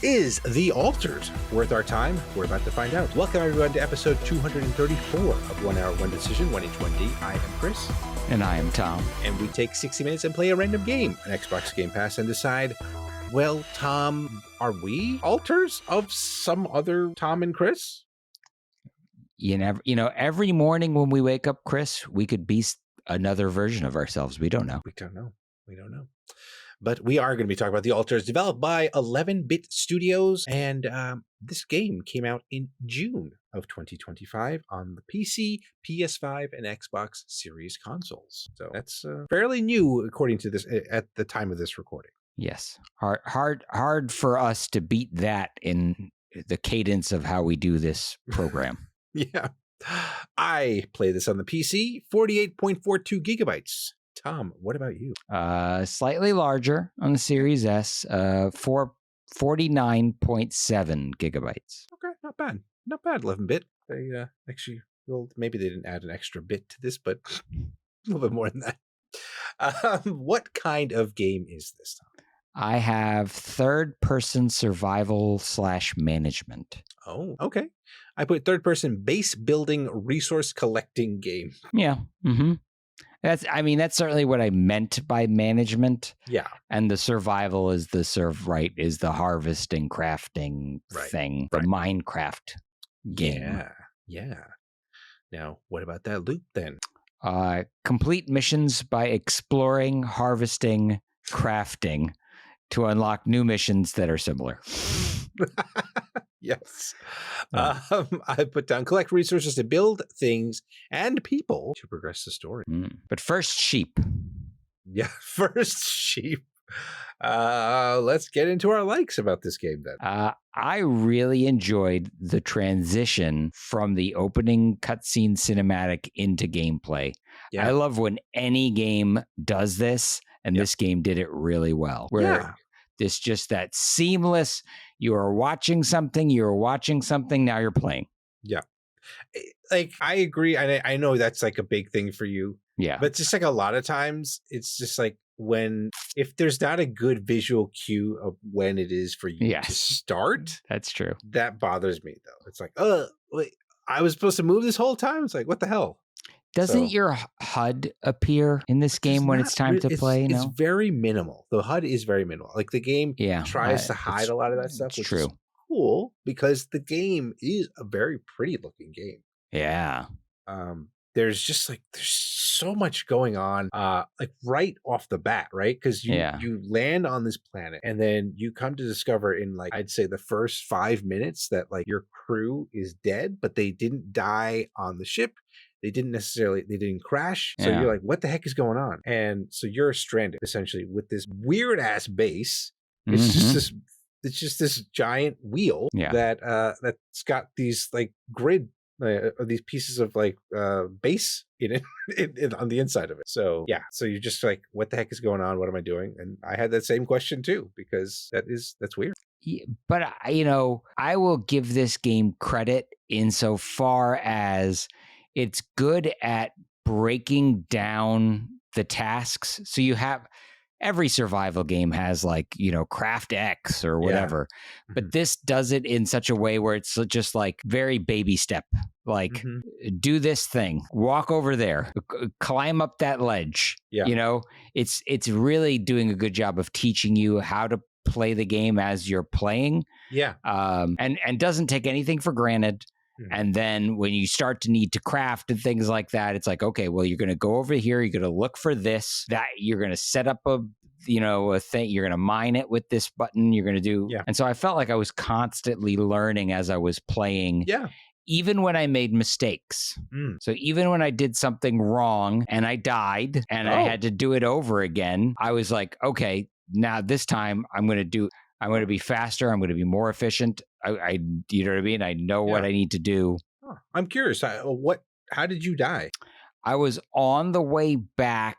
Is The Altars worth our time? We're about to find out. Welcome everyone to episode 234 of 1 Hour, 1 Decision, 1H1D. I am Chris. And I am Tom. And we take 60 minutes and play a random game on Xbox Game Pass and decide, well, Tom, are we altars of some other Tom and Chris? Every morning when we wake up, Chris, we could be another version of ourselves. We don't know. We don't know. But we are going to be talking about The Altars, developed by 11-Bit Studios. And this game came out in June of 2025 on the PC, PS5, and Xbox Series consoles. So that's fairly new, according to this, at the time of this recording. Yes. Hard for us to beat that in the cadence of how we do this program. Yeah. I play this on the PC, 48.42 gigabytes. Tom, what about you? Slightly larger on the Series S, 49.7 gigabytes. Okay, not bad. Not bad, 11-bit. They actually, well, maybe they didn't add an extra bit to this, but a little bit more than that. What kind of game is this, Tom? I have third-person survival / management. Oh, okay. I put third-person base building resource collecting game. Yeah. Mm-hmm. That's certainly what I meant by management. Yeah. And the survival is is the harvesting, crafting thing, the Minecraft game. Yeah. Now, what about that loop then? Complete missions by exploring, harvesting, crafting to unlock new missions that are similar. Yes. I put down collect resources to build things and people to progress the story. But first, sheep. Yeah, first sheep. Let's get into our likes about this game then. I really enjoyed the transition from the opening cutscene cinematic into gameplay. Yeah. I love when any game does this, and this game did it really well. Where it's just that seamless, you are watching something, now you're playing. Yeah. Like, I agree. I know that's like a big thing for you. Yeah. But just like a lot of times, it's just like if there's not a good visual cue of when it is for you to start. That's true. That bothers me, though. It's like, wait, I was supposed to move this whole time? It's like, what the hell? Doesn't your HUD appear in this game when it's time to play? It's very minimal. The HUD is very minimal. Like, the game tries to hide a lot of that stuff, which is cool because the game is a very pretty looking game. Yeah. There's so much going on, like right off the bat, right? Because you land on this planet and then you come to discover in like, I'd say the first 5 minutes that like your crew is dead, but they didn't die on the ship. They didn't crash. So you're like, what the heck is going on? And so you're stranded essentially with this weird ass base. It's just this giant wheel that's got these like grid these pieces of like base in it on the inside of it. So so you're just like, what the heck is going on? What am I doing? And I had that same question too, because that's weird. Yeah, but I will give this game credit insofar as it's good at breaking down the tasks. So you have every survival game has like, craft X or whatever, but this does it in such a way where it's just like very baby step, like do this thing, walk over there, climb up that ledge. Yeah. It's really doing a good job of teaching you how to play the game as you're playing. Yeah. And doesn't take anything for granted. And then when you start to need to craft and things like that, it's like, okay, well, you're going to go over here. You're going to look for this, that you're going to set up a thing. You're going to mine it with this button. You're going to do. Yeah. And so I felt like I was constantly learning as I was playing. Yeah. Even when I made mistakes. So even when I did something wrong and I died and I had to do it over again, I was like, okay, now this time I'm going to be faster. I'm going to be more efficient. You know what I mean? I know what I need to do. Oh, I'm curious. How did you die? I was on the way back.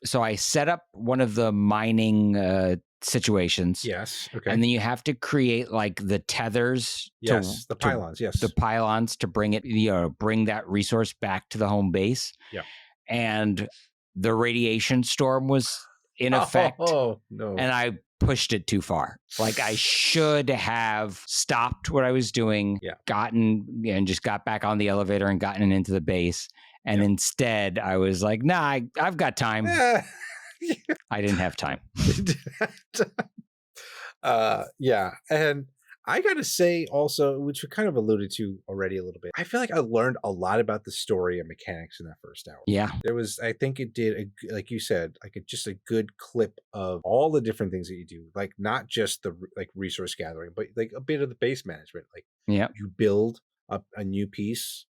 So I set up one of the mining situations. Yes. Okay. And then you have to create like the tethers. The pylons. The pylons to bring it, bring that resource back to the home base. Yeah. And the radiation storm was in effect. Oh, no. And I pushed it too far. Like I should have stopped what I was doing, gotten and just got back on the elevator and gotten into the base. And instead I was like, nah, I've got time. I didn't have time. Yeah. And I gotta say also, which we kind of alluded to already a little bit, I feel like I learned a lot about the story and mechanics in that first hour. Yeah. There was, I think it did, like you said, like just a good clip of all the different things that you do, like not just the like resource gathering, but like a bit of the base management. Like you build up a new piece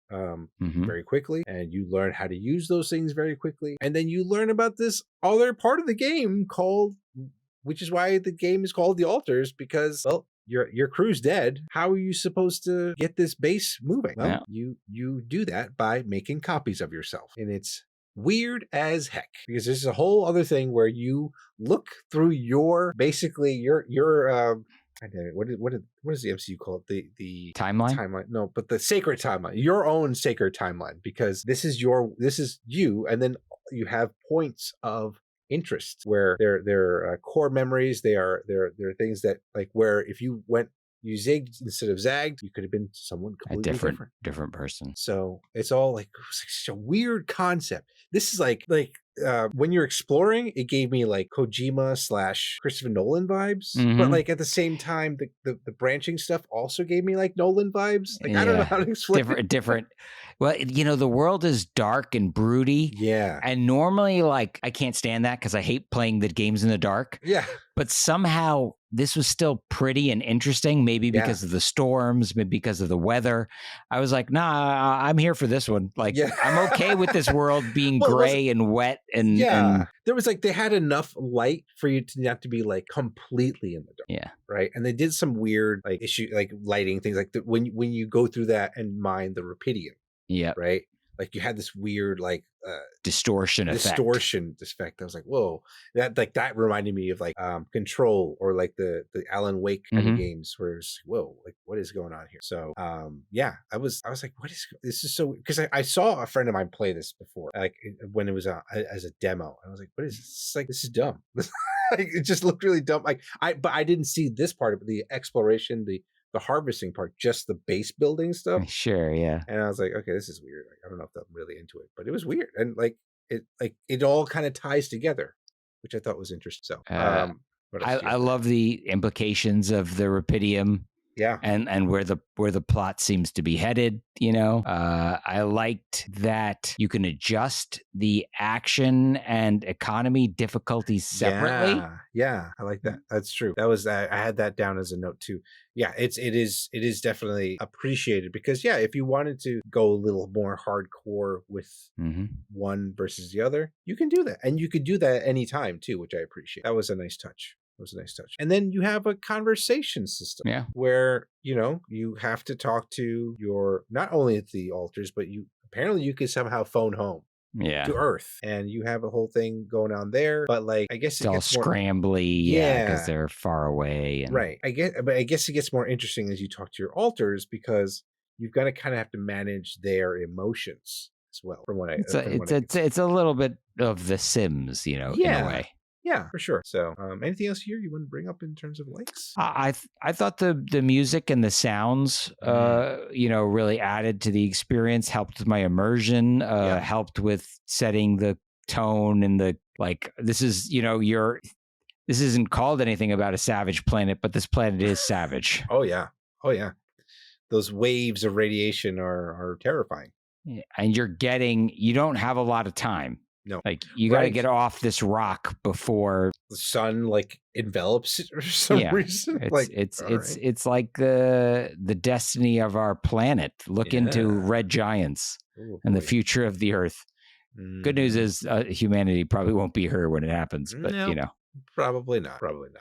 very quickly, and you learn how to use those things very quickly. And then you learn about this other part of the game called, which is why the game is called The Altars, because, well, your crew's dead. How are you supposed to get this base moving? Well, you do that by making copies of yourself. And it's weird as heck, because this is a whole other thing where you look through your, basically your what does the MCU call it? The timeline? Timeline. No, but the sacred timeline. Your own sacred timeline, because this is you, and then you have points of interests where they're core memories. They're things that, like, where if you zigged instead of zagged, you could have been someone completely different person. So it's all like, it's like such a weird concept. This is like when you're exploring, it gave me like Kojima / Christopher Nolan vibes, but like at the same time, the branching stuff also gave me like Nolan vibes. Like I don't know how to explain different. Well, the world is dark and broody. Yeah. And normally, like, I can't stand that because I hate playing the games in the dark. Yeah. But somehow this was still pretty and interesting, maybe because of the storms, maybe because of the weather. I was like, nah, I'm here for this one. Like, I'm okay with this world being gray and wet. And there was like, they had enough light for you to not to be like completely in the dark. Yeah. Right. And they did some weird like lighting things, like when you go through that and mine the rupidium. Yeah. Right. Like you had this weird like distortion effect. I was like, whoa, that reminded me of like Control, or like the Alan Wake kind of games, where it's whoa, like what is going on here? So I was like, what is this? Is so, because I saw a friend of mine play this before, like when it was as a demo, and I was like, what is this? It's like, this is dumb. Like, it just looked really dumb. Like but I didn't see this part of it, the exploration, the harvesting part, just the base building stuff. Sure, yeah. And I was like, okay, this is weird. Like, I don't know if I'm really into it, but it was weird. And like it all kind of ties together, which I thought was interesting. So I love the implications of the rupidium. Yeah. And where the plot seems to be headed, I liked that you can adjust the action and economy difficulties separately. Yeah, I like that. That's true. That was, I had that down as a note too. Yeah, it is definitely appreciated, because if you wanted to go a little more hardcore with one versus the other, you can do that. And you could do that at any time too, which I appreciate. That was a nice touch. And then you have a conversation system where, you have to talk to your, not only at the altars, but you could somehow phone home to Earth, and you have a whole thing going on there. But like, I guess it's all scrambly, because they're far away. And... Right. I guess it gets more interesting as you talk to your altars, because you've got to kind of have to manage their emotions as well. From what it's a little bit of The Sims, in a way. Yeah, for sure. So anything else here you want to bring up in terms of likes? I thought the music and the sounds, really added to the experience, helped with my immersion, helped with setting the tone, and the, like, this is, this isn't called anything about a savage planet, but this planet is savage. Oh yeah. Those waves of radiation are terrifying. Yeah, and you don't have a lot of time. No, like you got to get off this rock before the sun like envelops it for some reason. It's like the destiny of our planet. Look into red giants and the future of the Earth. Good news is humanity probably won't be here when it happens, but probably not.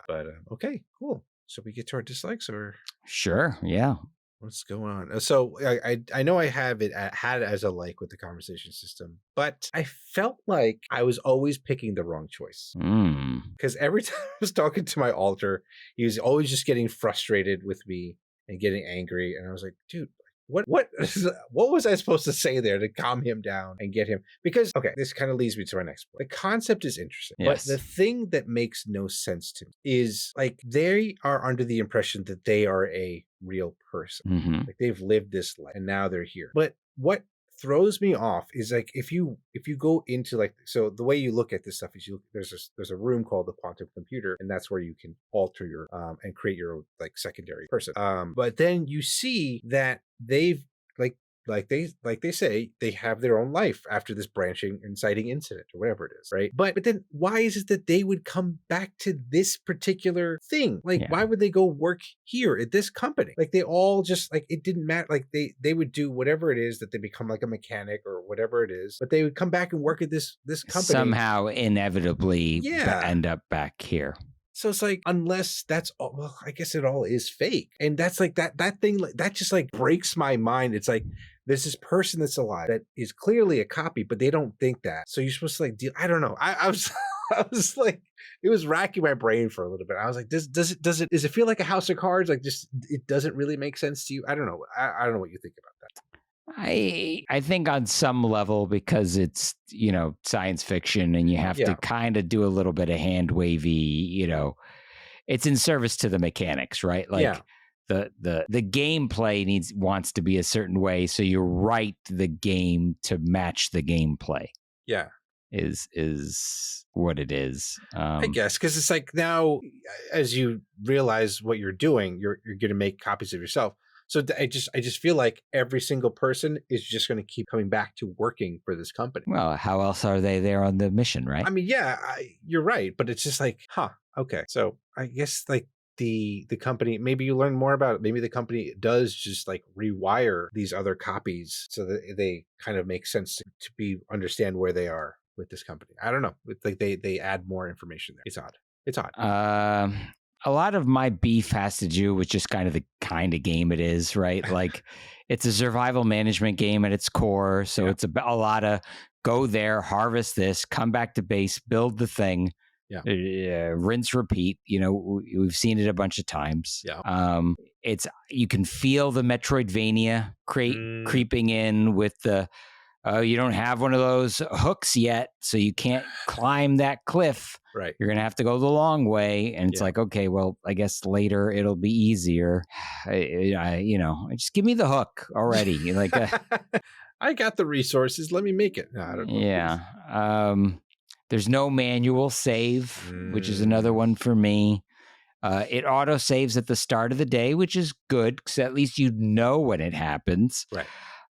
But okay, cool. So we get to our dislikes, or sure, yeah. What's going on? So I know I had it as a like with the conversation system, but I felt like I was always picking the wrong choice. Because every time I was talking to my altar, he was always just getting frustrated with me and getting angry. And I was like, dude, what what was I supposed to say there to calm him down and get him? Because okay, this kind of leads me to my next point. The concept is interesting, but the Yes. thing that makes no sense to me is like they are under the impression that they are a real person. Mm-hmm. Like they've lived this life and now they're here. But what throws me off is like if you go into like, so the way you look at this stuff is there's a room called the quantum computer, and that's where you can alter your and create your own like secondary person, but then you see that they've like they say they have their own life after this branching inciting incident or whatever it is, right? But then why is it that they would come back to this particular thing? Like why would they go work here at this company? Like they all just like, it didn't matter. Like they would do whatever it is that they become like a mechanic or whatever it is, but they would come back and work at this company somehow inevitably end up back here. So it's like, unless that's all, well, I guess it all is fake. And that's like that thing, like that just like breaks my mind. It's like, there's this person that's alive that is clearly a copy, but they don't think that. So you're supposed to like deal. I don't know. I was, I was like, it was racking my brain for a little bit. I was like, does it feel like a house of cards? Like just, it doesn't really make sense to you. I don't know. I don't know what you think about that. I think on some level, because it's, science fiction and you have to kind of do a little bit of hand wavy, it's in service to the mechanics, right? Like the gameplay wants to be a certain way. So you write the game to match the gameplay. Yeah. Is what it is. I guess, because it's like now as you realize what you're doing, you're going to make copies of yourself. So I just feel like every single person is just going to keep coming back to working for this company. Well, how else are they there on the mission, right? I mean, yeah, you're right, but it's just like, okay. So I guess like the company, maybe you learn more about it. Maybe the company does just like rewire these other copies so that they kind of make sense to understand where they are with this company. I don't know. It's like they add more information there. It's odd. A lot of my beef has to do with just kind of the kind of game it is, right? Like it's a survival management game at its core. So it's a lot of go there, harvest this, come back to base, build the thing, rinse, repeat. We've seen it a bunch of times. You can feel the Metroidvania creeping in with the, you don't have one of those hooks yet, so you can't climb that cliff. Right. You're going to have to go the long way. And it's like, okay, well, I guess later it'll be easier. Just give me the hook already. Like, I got the resources. Let me make it. No, I don't know. Yeah. There's no manual save, which is another one for me. It auto saves at the start of the day, which is good because at least you know when it happens. Right.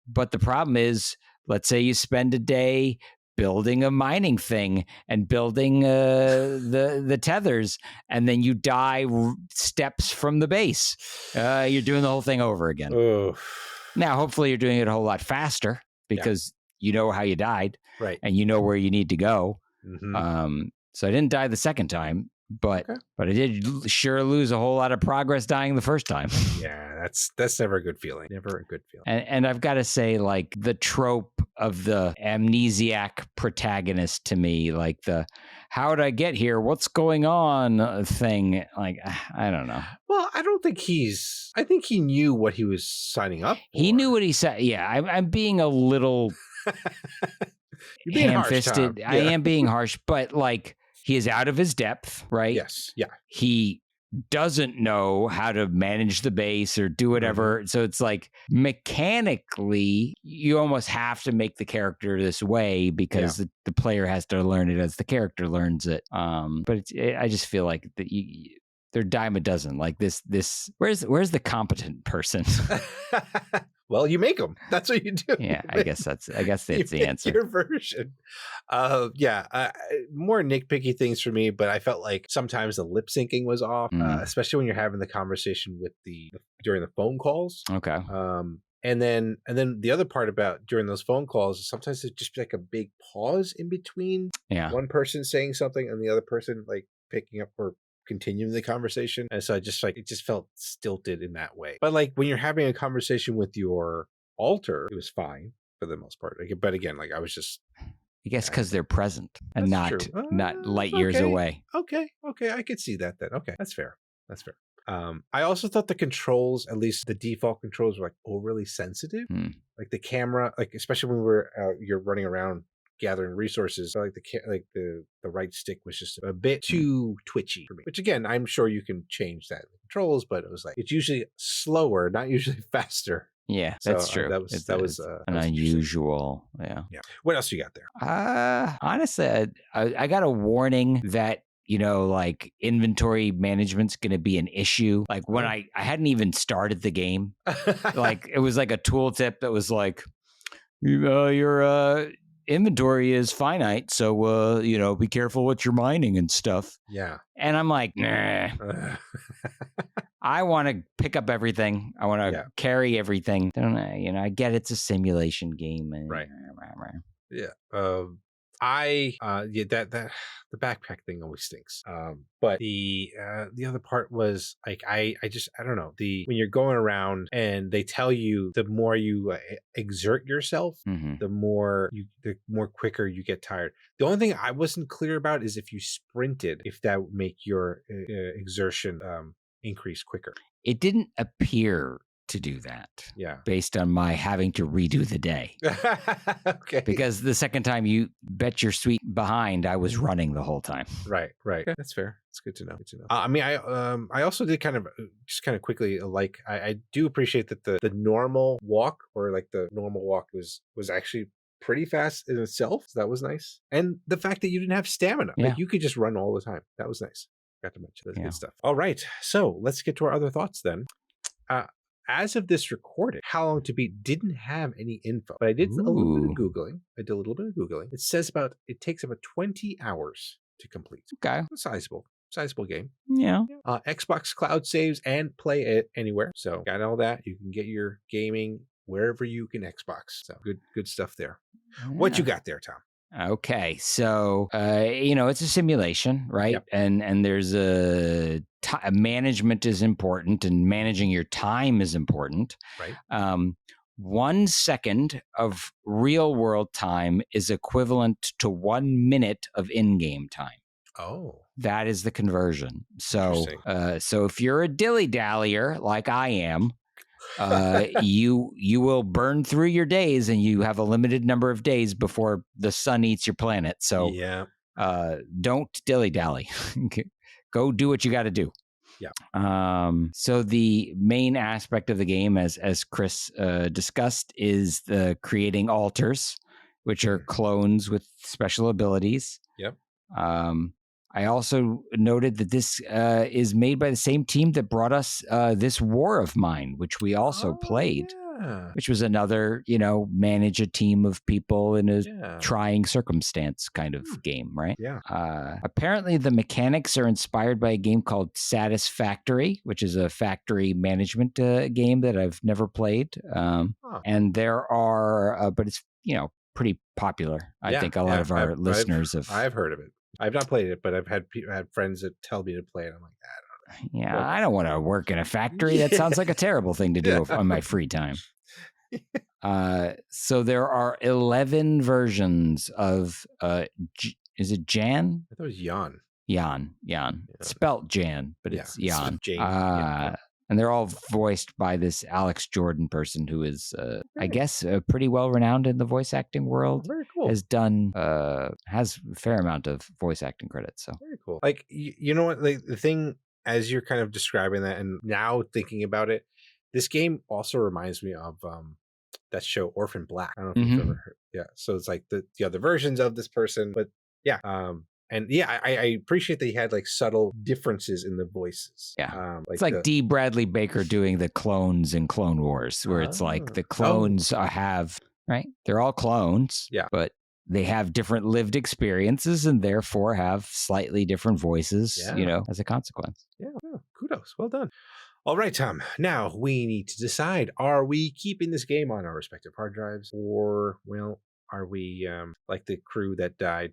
But the problem is, let's say you spend a day building a mining thing and building the tethers, and then you die steps from the base. You're doing the whole thing over again. Oh. Now, hopefully you're doing it a whole lot faster because you know how you died, right? And you know where you need to go. Mm-hmm. So I didn't die the second time, but I did sure lose a whole lot of progress dying the first time. Yeah, that's never a good feeling. Never a good feeling. And I've got to say, like the trope of the amnesiac protagonist to me, like the "how did I get here? What's going on?" thing. Like I don't know. Well, I don't think I think he knew what he was signing up for. He knew what he said. Yeah, I'm being a little ham-fisted. I am being harsh, but like. He is out of his depth, right? Yes. Yeah. He doesn't know how to manage the base or do whatever. Mm-hmm. So it's like mechanically, you almost have to make the character this way because the player has to learn it as the character learns it. But I just feel like they're dime a dozen. Like this. Where's the competent person? Well, you make them. That's what you do. Yeah, I guess that's the answer. Your version. More nitpicky things for me, but I felt like sometimes the lip syncing was off, especially when you're having the conversation with during the phone calls. Okay. And then the other part about during those phone calls is sometimes there's just like a big pause in between one person saying something and the other person like picking up or continuing the conversation. And so it just felt stilted in that way. But like when you're having a conversation with your alter, it was fine for the most part. But again, like I was just, I guess because they're present and not light years away. Okay, I could see that then. Okay, that's fair. I also thought the controls, at least the default controls, were like overly sensitive. Like the camera, like especially when you're running around gathering resources, like the right stick was just a bit too twitchy for me. Which again, I'm sure you can change that in the controls, but it was like it's usually slower, not usually faster. Yeah, So that's true. That was an unusual. Yeah. Yeah. What else you got there? Honestly, I got a warning that like inventory management's going to be an issue. Like when I hadn't even started the game, like it was like a tooltip that was like, your inventory is finite, so be careful what you're mining and stuff. Yeah. And I'm like, nah. I want to pick up everything. I want to carry everything. I get it's a simulation game. Right. Yeah. That the backpack thing always stinks. But the other part was like I don't know, when you're going around and they tell you the more you exert yourself, the more quicker you get tired. The only thing I wasn't clear about is if you sprinted, if that would make your exertion increase quicker. It didn't appear to do that. Yeah. Based on my having to redo the day. Okay. Because the second time you bet your sweet behind, I was running the whole time. Right. Okay. That's fair. It's good to know. I mean, I also did kind of quickly like I do appreciate that the normal walk was actually pretty fast in itself. So that was nice. And the fact that you didn't have stamina, like you could just run all the time. That was nice. Got to mention that's good stuff. All right. So let's get to our other thoughts then. As of this recording, How Long to Beat didn't have any info, but I did a little bit of Googling. It says it takes about 20 hours to complete. Okay. A sizable game. Yeah. Xbox Cloud saves and play it anywhere. So got all that. You can get your gaming wherever you can Xbox. So good stuff there. Yeah. What you got there, Tom? Okay, so it's a simulation, right? Yep. And there's management is important, and managing your time is important. Right. 1 second of real world time is equivalent to 1 minute of in-game time. Oh, that is the conversion. So, so if you're a dilly-dallyer like I am, you will burn through your days, and you have a limited number of days before the sun eats your planet. So don't dilly-dally. Go do what you got to do. Yeah. So the main aspect of the game, as Chris discussed, is the creating alters, which are clones with special abilities. Yep. I also noted that this is made by the same team that brought us This War of Mine, which we also played, which was another, manage a team of people in a trying circumstance kind of game, right? Yeah. Apparently, the mechanics are inspired by a game called Satisfactory, which is a factory management game that I've never played. And there are, but it's, pretty popular. I think a lot of our listeners have. I've heard of it. I've not played it, but I've had friends that tell me to play it. I'm like, I don't know. Yeah, I don't want to work in a factory. That sounds like a terrible thing to do on my free time. So there are 11 versions of, is it Jan? I thought it was Jan. Jan. It's spelt Jan, but it's Jan. Jane. And they're all voiced by this Alex Jordan person who is, I guess, pretty well renowned in the voice acting world. Very cool. Has a fair amount of voice acting credits. So very cool. Like you know what, like the thing as you're kind of describing that, and now thinking about it, this game also reminds me of that show Orphan Black. I don't know if you've ever heard. Yeah. So it's like the other versions of this person, but yeah. And yeah, I appreciate that he had like subtle differences in the voices. Yeah. It's like D. Bradley Baker doing the clones in Clone Wars, where it's like the clones have, right? They're all clones, but they have different lived experiences and therefore have slightly different voices, as a consequence. Yeah. Kudos. Well done. All right, Tom. Now we need to decide, are we keeping this game on our respective hard drives, or, well, are we like the crew that died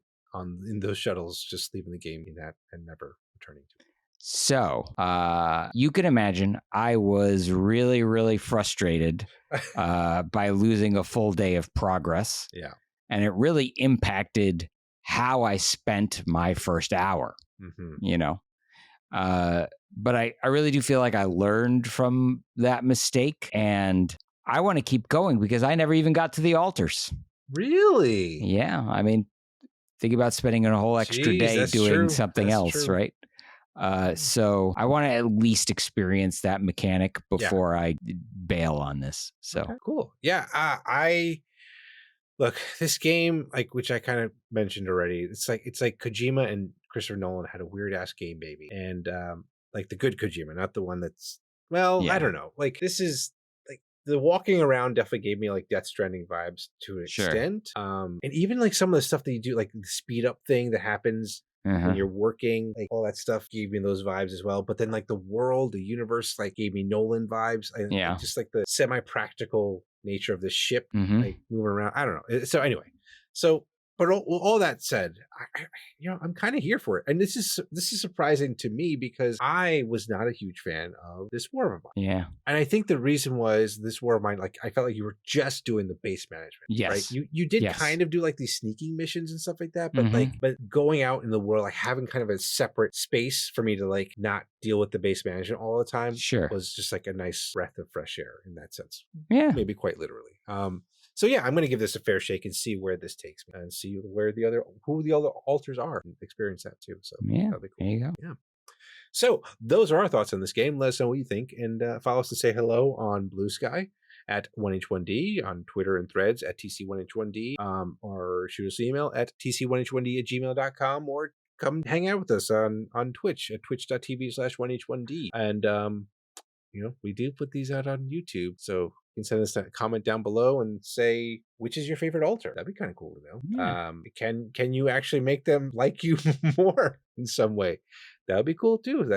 in those shuttles, just leaving the game in that and never returning to it? So you can imagine I was really, really frustrated by losing a full day of progress. Yeah. And it really impacted how I spent my first hour. But I really do feel like I learned from that mistake, and I want to keep going because I never even got to the altars. Really? Yeah. I mean, think about spending a whole extra Jeez, day that's doing true. something That's else, true. right? So I want to at least experience that mechanic before I bail on this. So okay, cool. Yeah, I look, this game, like, which I kind of mentioned already, it's like Kojima and Christopher Nolan had a weird ass game, baby, and like the good Kojima, not the one that's, well, I yeah, don't know. Like, this is like the walking around definitely gave me like Death Stranding vibes to an sure. extent, and even like some of the stuff that you do, like the speed up thing that happens when you're working, like all that stuff gave me those vibes as well. But then like the world, the universe, like gave me Nolan vibes. Yeah. Like, just like the semi-practical nature of the ship, like moving around. I don't know. So anyway, so but all that said, I'm kind of here for it, and this is surprising to me because I was not a huge fan of this War of Mine. Yeah. And I think the reason was this War of Mine, like I felt like you were just doing the base management, right? Yes. You did Yes. kind of do like these sneaking missions and stuff like that, but like going out in the world, like having kind of a separate space for me to like not deal with the base management all the time, Sure. was just like a nice breath of fresh air in that sense. Yeah. Maybe quite literally. So yeah, I'm going to give this a fair shake and see where this takes me, and see who the other altars are, and experience that too. So yeah, that'll be cool. There you go. Yeah. So those are our thoughts on this game. Let us know what you think, and follow us to say hello on Blue Sky at 1H1D, on Twitter and Threads at TC1H1D, or shoot us an email at TC1H1D@gmail.com, or come hang out with us on Twitch at twitch.tv/1H1D. And we do put these out on YouTube, so you can send us a comment down below and say which is your favorite altar. That'd be kind of cool to know. Yeah. Can you actually make them like you more in some way? That would be cool too.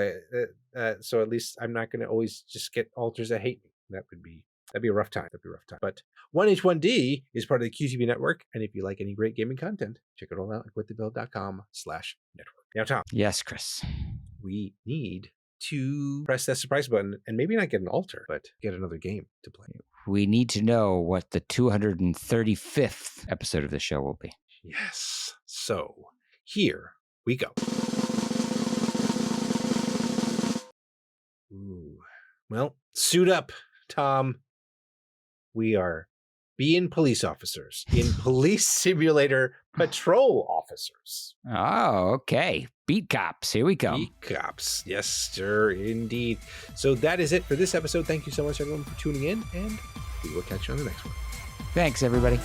So at least I'm not going to always just get altars that hate me. That'd be a rough time. But 1H1D is part of the QTV network, and if you like any great gaming content, check it all out at quitthebuild.com/network. Now, Tom. Yes, Chris. We need to press that surprise button and maybe not get an altar, but get another game to play. We need to know what the 235th episode of the show will be. Yes. So here we go. Ooh. Well, suit up, Tom. We are being police officers in Police Simulator Patrol Officers. Oh, okay. Beat cops. Here we come. Beat cops. Yes, sir, indeed. So that is it for this episode. Thank you so much, everyone, for tuning in, and we will catch you on the next one. Thanks, everybody.